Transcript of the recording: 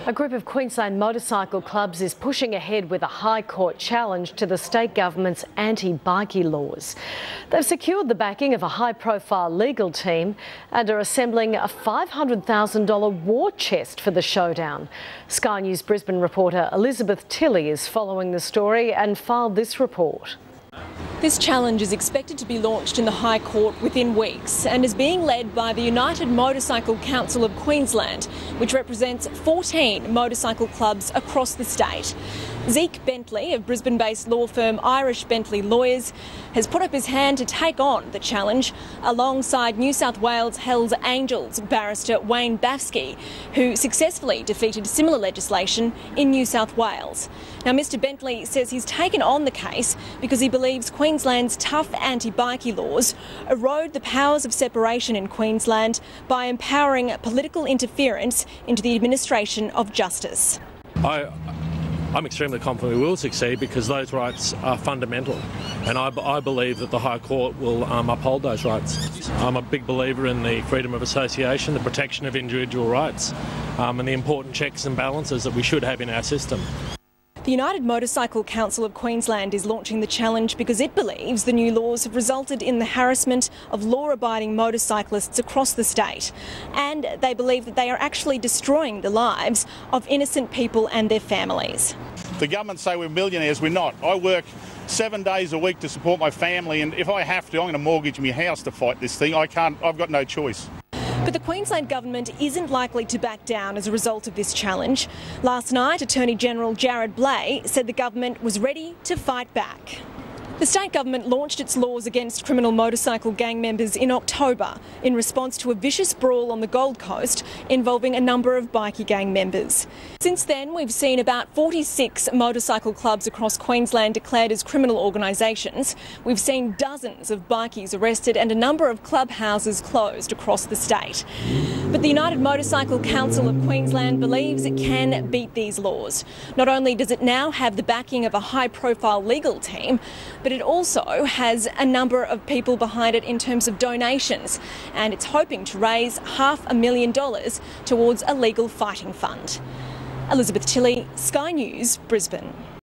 A group of Queensland motorcycle clubs is pushing ahead with a High Court challenge to the state government's anti-bikie laws. They've secured the backing of a high-profile legal team and are assembling a $500,000 war chest for the showdown. Sky News Brisbane reporter Elizabeth Tilley is following the story and filed this report. This challenge is expected to be launched in the High Court within weeks and is being led by the United Motorcycle Council of Queensland, which represents 14 motorcycle clubs across the state. Zeke Bentley of Brisbane-based law firm Irish Bentley Lawyers has put up his hand to take on the challenge alongside New South Wales Hells Angels barrister Wayne Bafsky, who successfully defeated similar legislation in New South Wales. Now, Mr Bentley says he's taken on the case because he believes Queensland's tough anti-bikie laws erode the powers of separation in Queensland by empowering political interference into the administration of justice. I'm extremely confident we will succeed because those rights are fundamental, and I believe that the High Court will uphold those rights. I'm a big believer in the freedom of association, the protection of individual rights, and the important checks and balances that we should have in our system. The United Motorcycle Council of Queensland is launching the challenge because it believes the new laws have resulted in the harassment of law-abiding motorcyclists across the state, and they believe that they are actually destroying the lives of innocent people and their families. The government say we're millionaires, we're not. I work 7 days a week to support my family, and if I have to, I'm going to mortgage my house to fight this thing. I can't, I've got no choice. But the Queensland government isn't likely to back down as a result of this challenge. Last night, Attorney General Jared Blay said the government was ready to fight back. The state government launched its laws against criminal motorcycle gang members in October in response to a vicious brawl on the Gold Coast involving a number of bikie gang members. Since then, we've seen about 46 motorcycle clubs across Queensland declared as criminal organisations. We've seen dozens of bikies arrested and a number of clubhouses closed across the state. But the United Motorcycle Council of Queensland believes it can beat these laws. Not only does it now have the backing of a high-profile legal team, but it also has a number of people behind it in terms of donations, and it's hoping to raise $500,000 towards a legal fighting fund. Elizabeth Tilley, Sky News, Brisbane.